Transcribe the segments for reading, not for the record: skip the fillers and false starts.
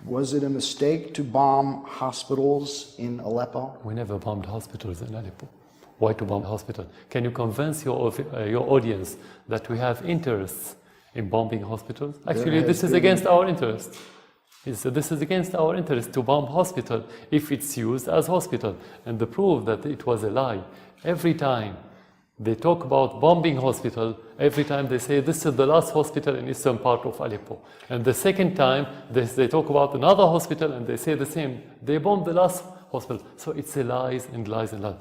Was it a mistake to bomb hospitals in Aleppo? We never bombed hospitals in Aleppo. Why to bomb a hospital? Can you convince your audience that we have interests in bombing hospitals? Actually, this is against our interest. This is against our interest to bomb hospital if it's used as hospital. And the proof that it was a lie, every time they talk about bombing hospital, every time they say this is the last hospital in eastern part of Aleppo. And the second time they talk about another hospital and they say the same. They bombed the last hospital. So it's a lies and lies and lies.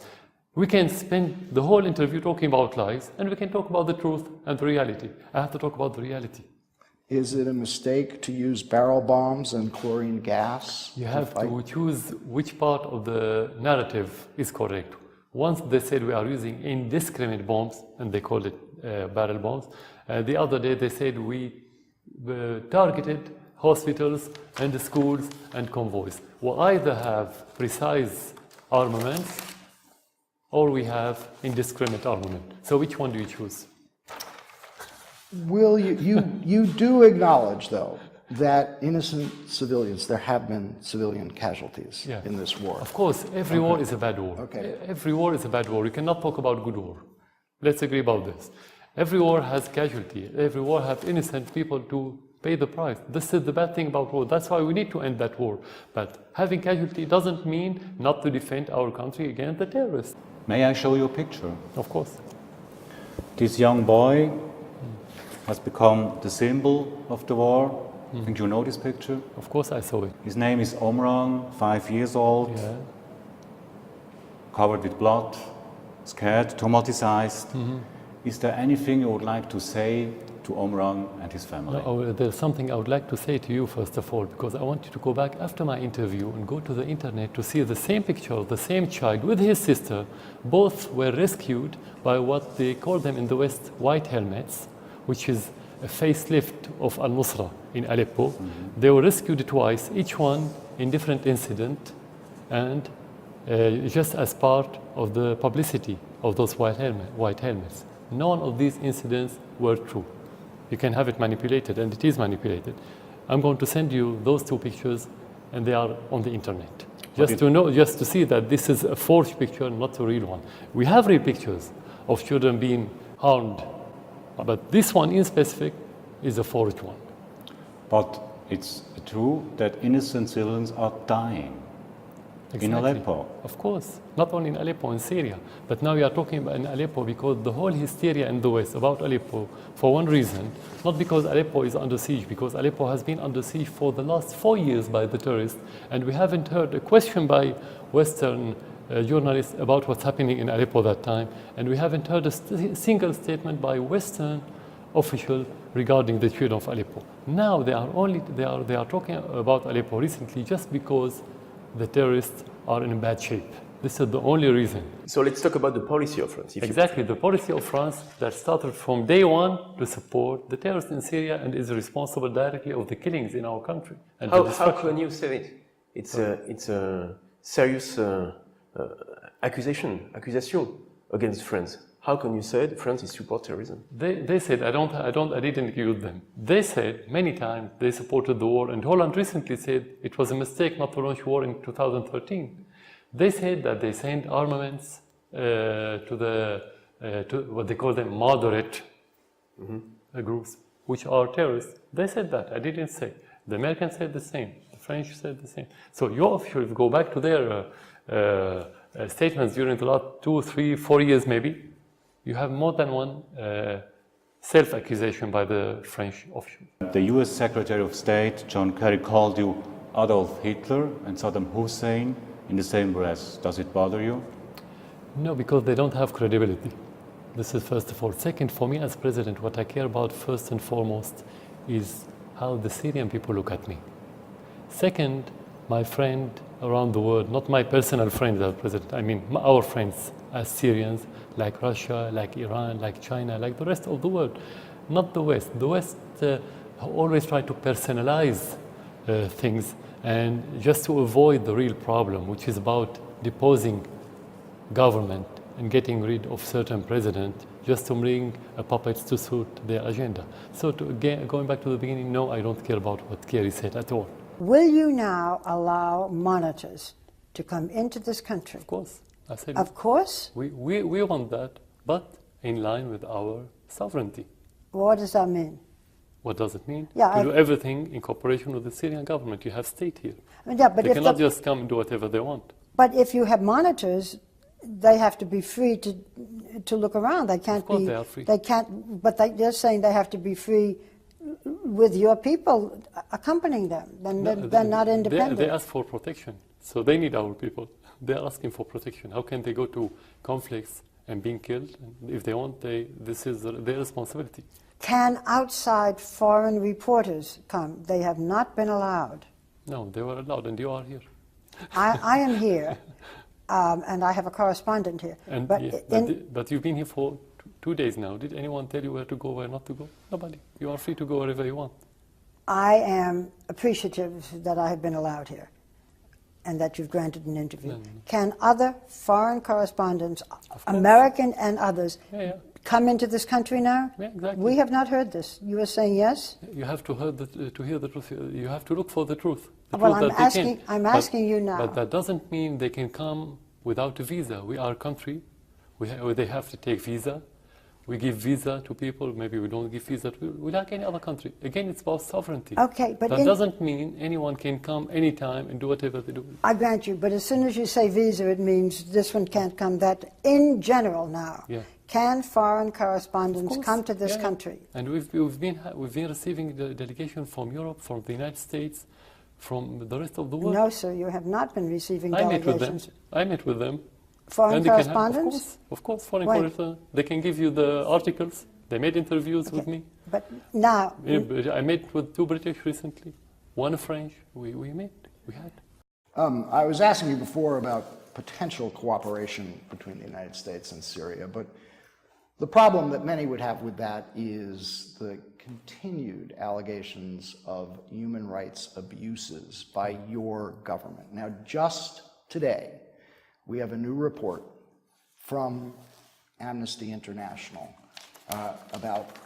We can spend the whole interview talking about lies, and we can talk about the truth and the reality. I have to talk about the reality. Is it a mistake to use barrel bombs and chlorine gas? You have to choose which part of the narrative is correct. Once they said we are using indiscriminate bombs, and they called it barrel bombs. The other day they said we targeted hospitals and schools and convoys. We either have precise armaments or we have indiscriminate armament. So which one do you choose? Will you do acknowledge, though, that innocent civilians, there have been civilian casualties in this war? Of course, every war is a bad war. Okay. Every war is a bad war. You cannot talk about good war. Let's agree about this. Every war has casualty. Every war has innocent people to pay the price. This is the bad thing about war. That's why we need to end that war. But having casualty doesn't mean not to defend our country against the terrorists. May I show you a picture? Of course. This young boy has become the symbol of the war. Think you know this picture? Of course I saw it. His name is Omran, 5 years old, covered with blood, scared, traumatized. Is there anything you would like to say to Omran and his family? No, there's something I would like to say to you first of all, because I want you to go back after my interview and go to the internet to see the same picture of the same child with his sister. Both were rescued by what they call them in the West white helmets, which is a facelift of Al-Nusra in Aleppo. They were rescued twice, each one in different incident, and just as part of the publicity of those white helmets. None of these incidents were true. You can have it manipulated, and it is manipulated. I'm going to send you those two pictures, and they are on the internet. Just to know, just to see that this is a forged picture, not a real one. We have real pictures of children being harmed, but this one in specific is a forged one. But it's true that innocent civilians are dying in Aleppo. Of course, not only in Aleppo, in Syria. But now we are talking about in Aleppo because the whole hysteria in the West about Aleppo, for one reason, not because Aleppo is under siege, because Aleppo has been under siege for the last 4 years by the terrorists, and we haven't heard a question by Western journalists about what's happening in Aleppo that time, and we haven't heard a single statement by Western official regarding the children of Aleppo. Now they are talking about Aleppo recently just because the terrorists are in bad shape. This is the only reason. So let's talk about the policy of France. Exactly, the policy of France that started from day one to support the terrorists in Syria and is responsible directly of the killings in our country. And how can you say it? It's a serious accusation against France. How can you say that France is support terrorism? They said, I didn't accuse them. They said many times they supported the war, and Holland recently said it was a mistake not to launch war in 2013. They said that they sent armaments to what they call them moderate groups, which are terrorists. They said that, I didn't say. The Americans said the same, the French said the same. So your officials go back to their statements during the last 2, 3, 4 years maybe. You have more than one self-accusation by the French official. The US Secretary of State, John Kerry, called you Adolf Hitler and Saddam Hussein in the same breath. Does it bother you? No, because they don't have credibility. This is first of all. Second, for me as president, what I care about first and foremost is how the Syrian people look at me. Second, my friend around the world, not my personal friends as president, I mean our friends as Syrians, like Russia, like Iran, like China, like the rest of the world, not the West. The West always try to personalize things and just to avoid the real problem, which is about deposing government and getting rid of certain president just to bring puppets to suit their agenda. So going back to the beginning, no, I don't care about what Kerry said at all. Will you now allow monitors to come into this country? Of course. I said Of course? we want that, but in line with our sovereignty. What does that mean? What does it mean? Yeah, to do everything in cooperation with the Syrian government. You have state here. Yeah, but They if cannot just come and do whatever they want. But if you have monitors, they have to be free to look around. They can't Of course be. they are free. They can't. But they're saying they have to be free with your people accompanying them. Then they're not independent. They ask for protection, so they need our people. They're asking for protection. How can they go to conflicts and being killed? And if they want, this is their responsibility. Can outside foreign reporters come? They have not been allowed. No, they were allowed, and you are here. I am here, and I have a correspondent here. And but you've been here for 2 days now. Did anyone tell you where to go, where not to go? Nobody. You are free to go wherever you want. I am appreciative that I have been allowed here and that you've granted an interview. No. Can other foreign correspondents, American and others, come into this country now? Yeah, exactly. We have not heard this. You are saying yes? You have to hear the truth. You have to look for the truth. Well, I'm asking you now. But that doesn't mean they can come without a visa. We are a country. They have to take visa. We give visa to people. Maybe we don't give visa to people. We like any other country. Again, it's about sovereignty. Okay, but that doesn't mean anyone can come anytime and do whatever they do. I grant you, but as soon as you say visa, it means this one can't come. That in general now. Yeah. Can foreign correspondents come to this country? And we've been receiving the delegation from Europe, from the United States, from the rest of the world. No, sir, you have not been receiving delegations. I met with them. Foreign correspondents? Of course, foreign correspondents. They can give you the articles. They made interviews with me. But now... I met with 2 British recently, 1 French. We had. I was asking you before about potential cooperation between the United States and Syria, but the problem that many would have with that is the continued allegations of human rights abuses by your government. Now, just today, we have a new report from Amnesty International about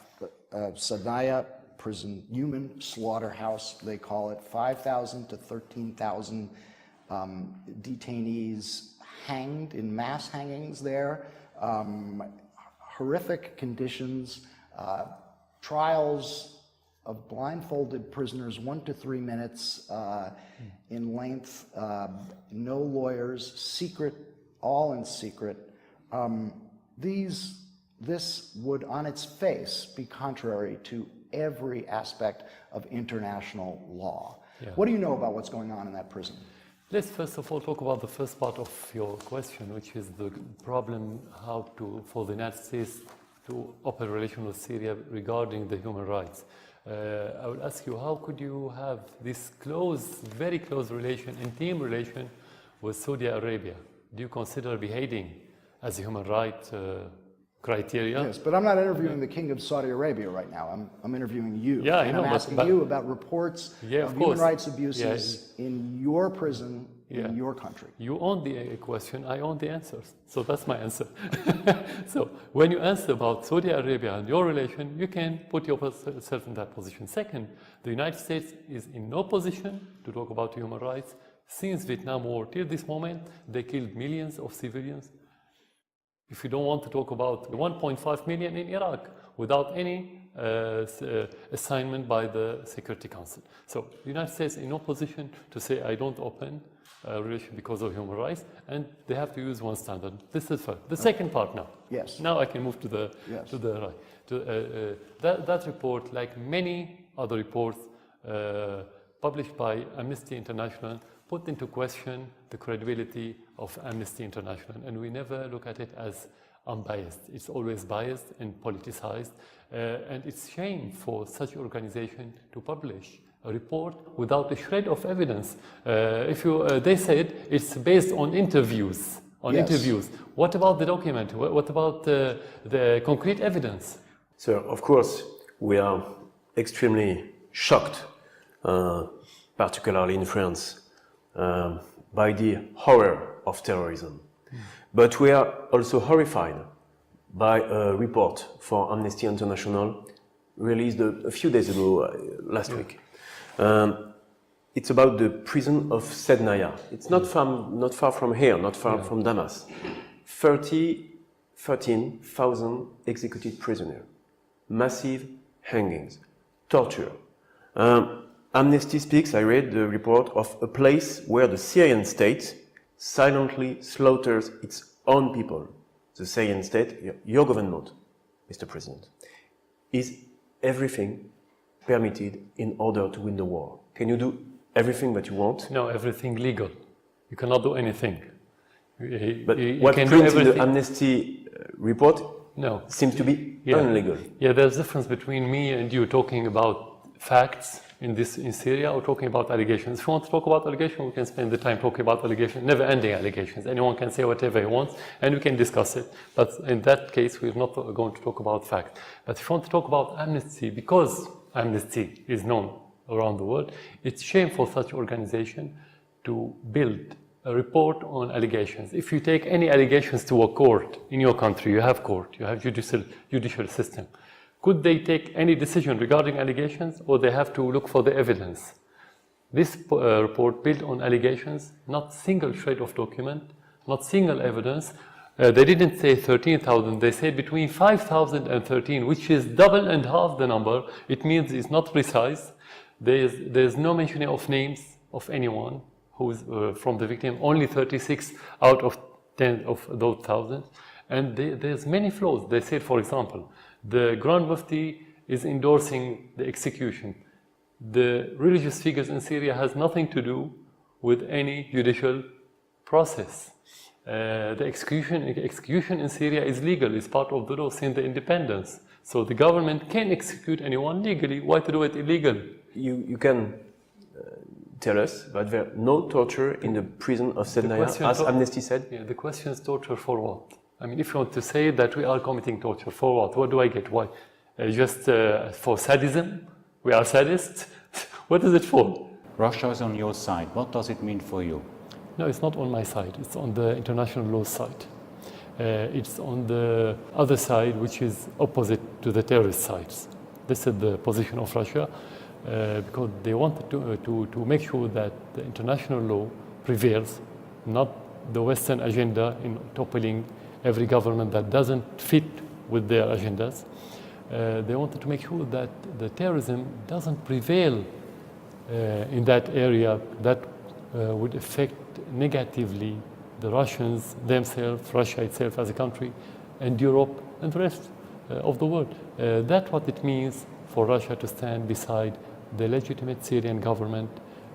Sadaya prison, human slaughterhouse, they call it, 5,000 to 13,000 detainees hanged in mass hangings there. Horrific conditions, trials of blindfolded prisoners, 1 to 3 minutes in length, no lawyers, secret, all in secret. This would, on its face, be contrary to every aspect of international law. Yeah. What do you know about what's going on in that prison? Let's first of all talk about the first part of your question, which is the problem for the United States to open a relation with Syria regarding the human rights. I would ask you, how could you have this very close relation, intimate relation with Saudi Arabia? Do you consider beheading as a human right criteria? Yes, but I'm not interviewing the King of Saudi Arabia right now. I'm interviewing you. Yeah, and I'm asking you about reports of human rights abuses in your prison, in your country. You own the question, I own the answers. So that's my answer. So when you answer about Saudi Arabia and your relation, you can put yourself in that position. Second, the United States is in no position to talk about human rights. Since Vietnam War till this moment, they killed millions of civilians. If you don't want to talk about 1.5 million in Iraq without any assignment by the Security Council. So the United States is in no position to say, I don't open a relation because of human rights, and they have to use one standard. This is first. The second part now. Yes. Now I can move to the right. That report, like many other reports published by Amnesty International, put into question the credibility of Amnesty International, and we never look at it as unbiased. It's always biased and politicized, and it's shame for such organization to publish a report without a shred of evidence. They said it's based on interviews. Interviews. What about the document? What about the concrete evidence? So, of course, we are extremely shocked, particularly in France, by the horror of terrorism. But we are also horrified by a report for Amnesty International released a few days ago, last week. it's about the prison of Sednaya. It's not far from here, not far from Damas. 13,000 executed prisoners, massive hangings, torture. Amnesty speaks, I read the report of a place where the Syrian state silently slaughters its own people. The Syrian state, your government, Mr. President, is everything permitted in order to win the war. Can you do everything that you want? No, everything legal. You cannot do anything. But you what can printed do in the everything. Amnesty report seems to be illegal. Yeah, there's a difference between me and you talking about facts in Syria or talking about allegations. If you want to talk about allegations, we can spend the time talking about allegations, never-ending allegations. Anyone can say whatever he wants, and we can discuss it. But in that case, we're not going to talk about facts. But if you want to talk about amnesty, because amnesty is known around the world, it's shameful for such organization to build a report on allegations. If you take any allegations to a court in your country, you have court, you have judicial system. Could they take any decision regarding allegations, or they have to look for the evidence? This report built on allegations, not single shred of document, not single evidence. They didn't say 13,000, they said between 5,000 and 13, which is double and half the number. It means it's not precise. There's no mentioning of names of anyone who's from the victim, only 36 out of 10 of those thousands. And there's many flaws. They said, for example, the Grand Mufti is endorsing the execution. The religious figures in Syria has nothing to do with any judicial process. The execution in Syria is legal, it's part of the law since the independence. So the government can execute anyone legally. Why to do it illegal? You can tell us that there is no torture in the prison of Sednaya, as Amnesty said? Yeah, the question is torture for what? I mean, if you want to say that we are committing torture, for what? What do I get? Why? Just for sadism? We are sadists? What is it for? Russia is on your side. What does it mean for you? No, it's not on my side. It's on the international law side. It's on the other side, which is opposite to the terrorist sides. This is the position of Russia, because they wanted to make sure that the international law prevails, not the Western agenda in toppling every government that doesn't fit with their agendas. They wanted to make sure that the terrorism doesn't prevail in that area that would affect negatively the Russians themselves, Russia itself as a country, and Europe and the rest of the world. That's what it means for Russia to stand beside the legitimate Syrian government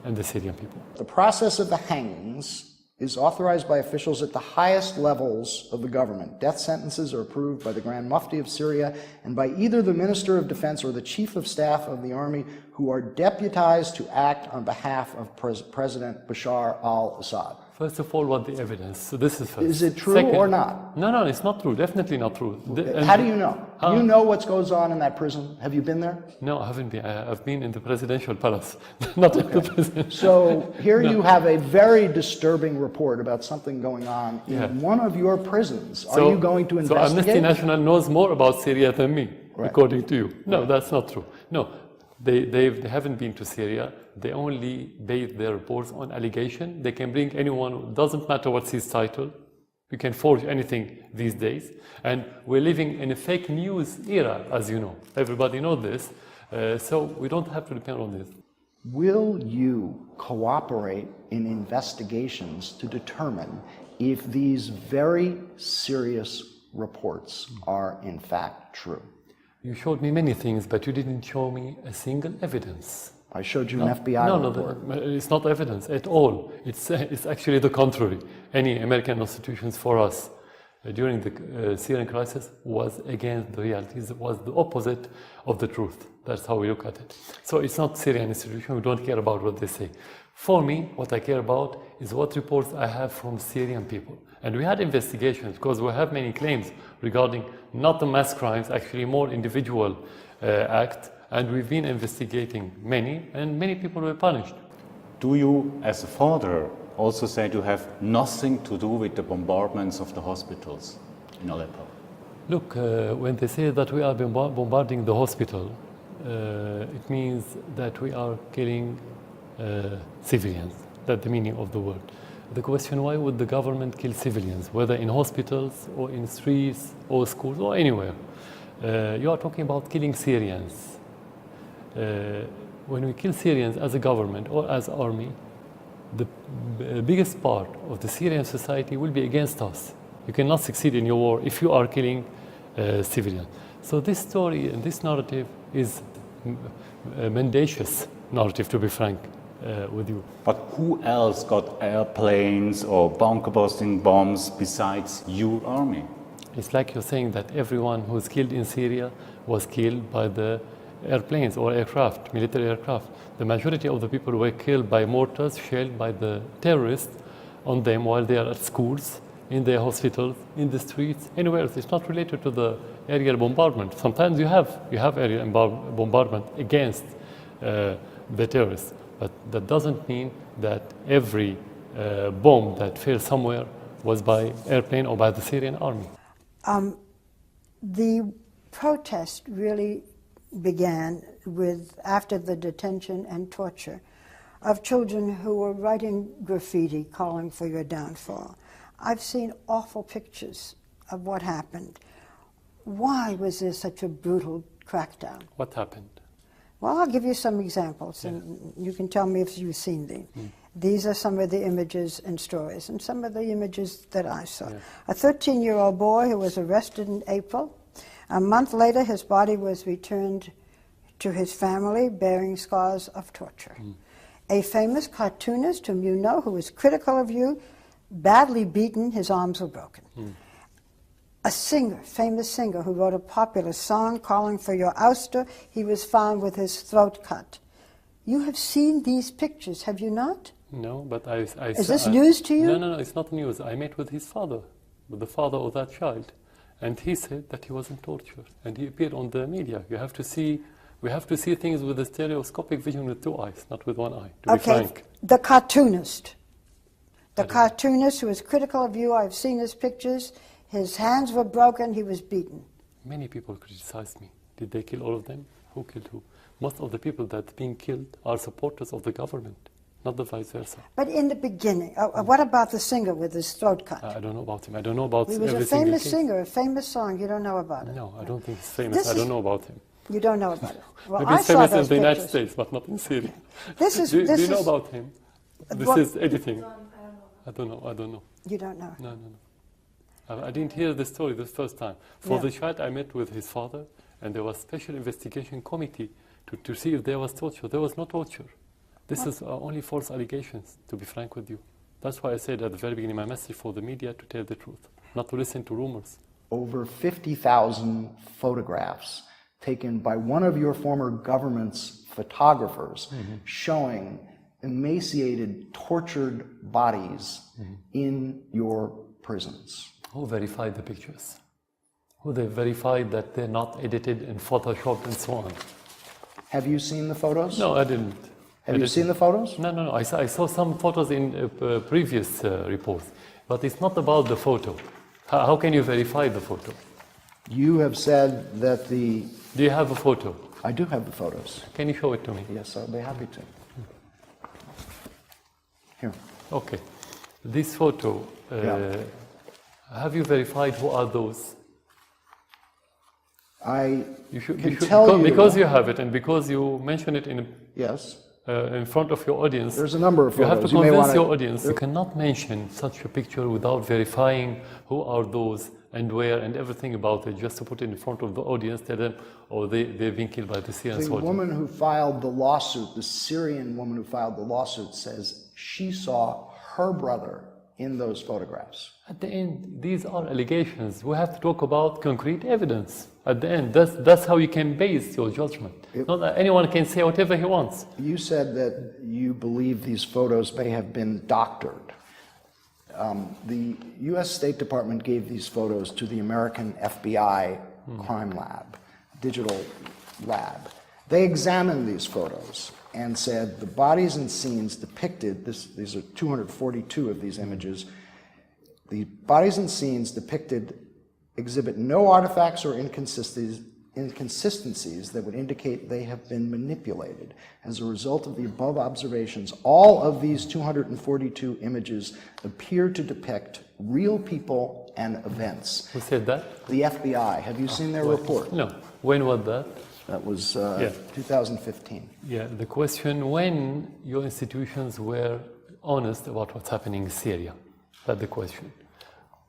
and the Syrian people. The process of the hangings is authorized by officials at the highest levels of the government. Death sentences are approved by the Grand Mufti of Syria and by either the Minister of Defense or the Chief of Staff of the Army, who are deputized to act on behalf of President Bashar Al Assad. First of all, what the evidence? So this is first. Is it true Second, or not? No, it's not true. Definitely not true. How do you know? Do you know what goes on in that prison? Have you been there? No, I haven't been. I've been in the presidential palace, not in the prison. So here you have a very disturbing report about something going on in one of your prisons. Are you going to investigate? So Amnesty International knows more about Syria than me, according to you. No, that's not true. No, they haven't been to Syria. They only base their reports on allegation. They can bring anyone, doesn't matter what's his title. You can forge anything these days. And we're living in a fake news era, as you know. Everybody knows this. So we don't have to depend on this. Will you cooperate in investigations to determine if these very serious reports are in fact true? You showed me many things, but you didn't show me a single evidence. I showed you an FBI report. No, it's not evidence at all. It's actually the contrary. Any American institutions for us during the Syrian crisis was against the realities. It was the opposite of the truth. That's how we look at it. So it's not Syrian institution. We don't care about what they say. For me, what I care about is what reports I have from Syrian people. And we had investigations because we have many claims regarding not the mass crimes, actually more individual acts. And we've been investigating many, and many people were punished. Do you, as a father, also say you have nothing to do with the bombardments of the hospitals in Aleppo? Look, when they say that we are bombarding the hospital, it means that we are killing civilians. That's the meaning of the word. The question, why would the government kill civilians, whether in hospitals or in streets or schools or anywhere? You are talking about killing Syrians. When we kill Syrians as a government or as army, the biggest part of the Syrian society will be against us. You cannot succeed in your war if you are killing civilians. So this story and this narrative is a mendacious narrative, to be frank with you. But who else got airplanes or bunker-busting bombs besides your army? It's like you're saying that everyone who's killed in Syria was killed by the airplanes or aircraft, military aircraft. The majority of the people were killed by mortars shelled by the terrorists on them while they are at schools, in their hospitals, in the streets, anywhere else. It's not related to the aerial bombardment. Sometimes you have aerial bombardment against the terrorists, but that doesn't mean that every bomb that fell somewhere was by airplane or by the Syrian army. The protest really began after the detention and torture of children who were writing graffiti calling for your downfall. I've seen awful pictures of what happened. Why was there such a brutal crackdown? What happened? Well, I'll give you some examples, and you can tell me if you've seen them. These are some of the images and stories, and some of the images that I saw. A 13-year-old boy who was arrested in April. A month later, his body was returned to his family, bearing scars of torture. A famous cartoonist whom you know, who was critical of you, badly beaten, his arms were broken. A singer, famous singer, who wrote a popular song calling for your ouster, he was found with his throat cut. You have seen these pictures, have you not? No, but I Is this news to you? No, it's not news. I met with his father, with the father of that child, and he said that he wasn't tortured, and he appeared on the media. We have to see things with a stereoscopic vision with two eyes, not with one eye, to be frank. The cartoonist. The cartoonist who was critical of you, I've seen his pictures. His hands were broken, he was beaten. Many people criticized me. Did they kill all of them? Who killed who? Most of the people that are being killed are supporters of the government, not the vice versa. But in the beginning, what about the singer with his throat cut? I don't know about him. I don't know about He was a famous singer, a famous song. You don't know about it? No, I don't think he's famous. I don't know about him. You don't know about it? Well, Maybe I he's saw famous those in the United pictures. States, but not in Syria. This do you know about him? This is editing. I don't know. You don't know? No. I didn't hear the story the first time. For the child, I met with his father, and there was a special investigation committee to see if there was torture. There was no torture. This is only false allegations, to be frank with you. That's why I said at the very beginning, my message for the media to tell the truth, not to listen to rumors. Over 50,000 photographs taken by one of your former government's photographers showing emaciated, tortured bodies in your prisons. Who verified the pictures? Who they verified that they're not edited and photoshopped and so on? Have you seen the photos? No, I didn't. Have you seen the photos? No. I saw some photos in previous reports, but it's not about the photo. How can you verify the photo? You have said that the... Do you have a photo? I do have the photos. Can you show it to me? Yes, I'll be happy to. Here. Okay. This photo, have you verified who are those? You should because you have it and because you mention it in front of your audience. There's a number of photos. You have to convince your audience. You cannot mention such a picture without verifying who are those and where and everything about it, just to put it in front of the audience, tell them, they've been killed by the Syrian soldiers. The woman who filed the lawsuit, the Syrian woman who filed the lawsuit, says she saw her brother in those photographs. At the end, these are allegations. We have to talk about concrete evidence. At the end, that's how you can base your judgment. Not that anyone can say whatever he wants. You said that you believe these photos may have been doctored. The U.S. State Department gave these photos to the American FBI crime lab, digital lab. They examined these photos and said the bodies and scenes depicted, these are 242 of these images, the bodies and scenes depicted exhibit no artifacts or inconsistencies that would indicate they have been manipulated. As a result of the above observations, all of these 242 images appear to depict real people and events. Who said that? The FBI. Have you seen their report? No. When was that? That was Yeah. 2015. Yeah, the question when your institutions were honest about what's happening in Syria. That's the question.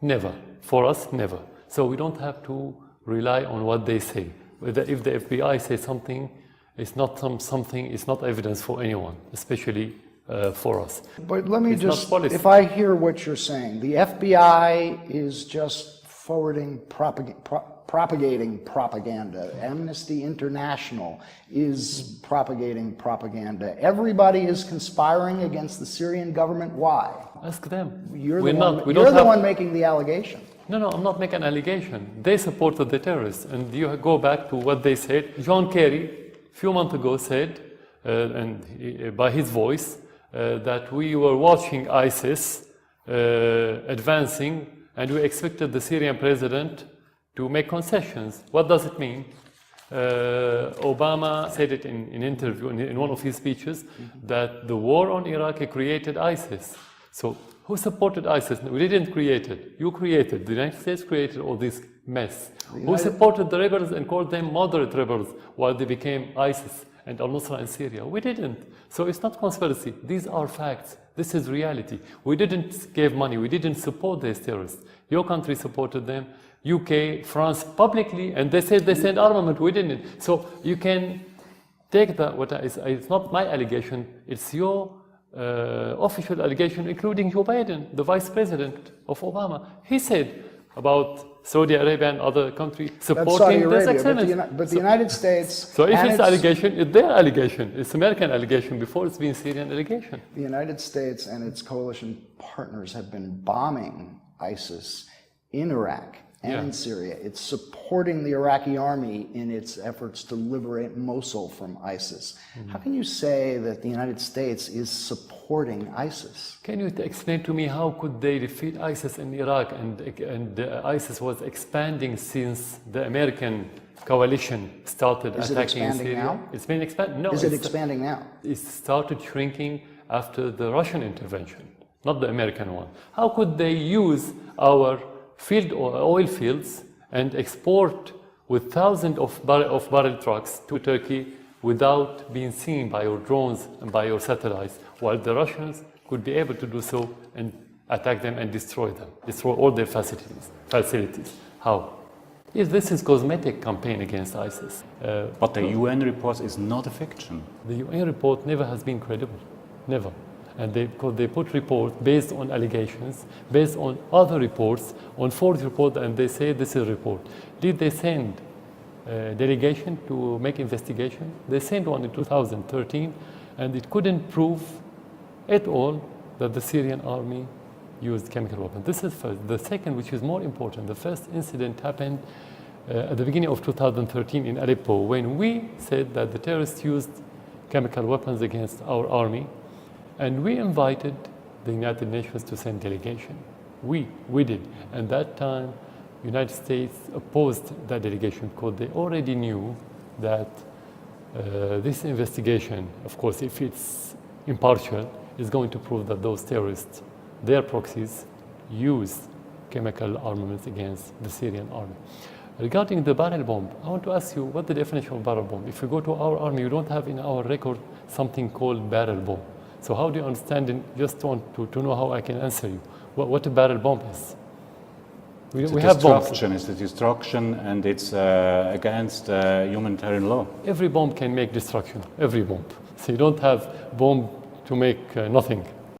Never. For us, never. So we don't have to rely on what they say. If the FBI says something, it's not something, it's not evidence for anyone, especially for us. But let me It's not just, policy. if I hear what you're saying, the FBI is just forwarding, propagating propaganda. Amnesty International is propagating propaganda. Everybody is conspiring against the Syrian government. Why? Ask them. You're We're the not- we one, you're don't the have- one making the allegation. No, I'm not making an allegation. They supported the terrorists. And you go back to what they said. John Kerry, a few months ago, said, by his voice, that we were watching ISIS advancing and we expected the Syrian president to make concessions. What does it mean? Obama said it in an interview, in one of his speeches, that the war on Iraq created ISIS. So who supported ISIS? We didn't create it. You created. The United States created all this mess. Who supported the rebels and called them moderate rebels while they became ISIS and al-Nusra in Syria? We didn't. So it's not conspiracy. These are facts. This is reality. We didn't give money. We didn't support these terrorists. Your country supported them. UK, France, publicly, and they said they sent armament. We didn't. So you can take that. It's not my allegation. It's your official allegation, including Joe Biden, the vice president of Obama. He said about Saudi Arabia and other countries That's Saudi supporting this Arabia, extremism. but the United States... So if and it's allegation, it's their allegation. It's American allegation before it's been Syrian allegation. The United States and its coalition partners have been bombing ISIS in Iraq and in Syria. It's supporting the Iraqi army in its efforts to liberate Mosul from ISIS. How can you say that the United States is supporting ISIS? Can you explain to me how could they defeat ISIS in Iraq and ISIS was expanding since the American coalition started Is it attacking expanding Syria? now? It's been expanding. No, Is it expanding now? It started shrinking after the Russian intervention, not the American one. How could they use our oil fields and export with thousands of barrel trucks to Turkey without being seen by your drones and by your satellites, while the Russians could be able to do so and attack them and destroy all their facilities? How? Yes, this is cosmetic campaign against ISIS. But the UN report is not a fiction. The UN report never has been credible, never. And because they put reports based on allegations, based on other reports, on fourth report, and they say this is a report. Did they send a delegation to make investigation? They sent one in 2013, and it couldn't prove at all that the Syrian army used chemical weapons. This is first. The second, which is more important, the first incident happened at the beginning of 2013 in Aleppo, when we said that the terrorists used chemical weapons against our army. And we invited the United Nations to send delegation. We did. And that time, United States opposed that delegation because they already knew that this investigation, of course, if it's impartial, is going to prove that those terrorists, their proxies, used chemical armaments against the Syrian army. Regarding the barrel bomb, I want to ask you what the definition of barrel bomb. If you go to our army, we don't have in our record something called barrel bomb. So how do you understand, and just want to know how I can answer you, what a barrel bomb is? We have bombs. It's a destruction, and it's against humanitarian law. Every bomb can make destruction, every bomb. So you don't have bomb to make nothing.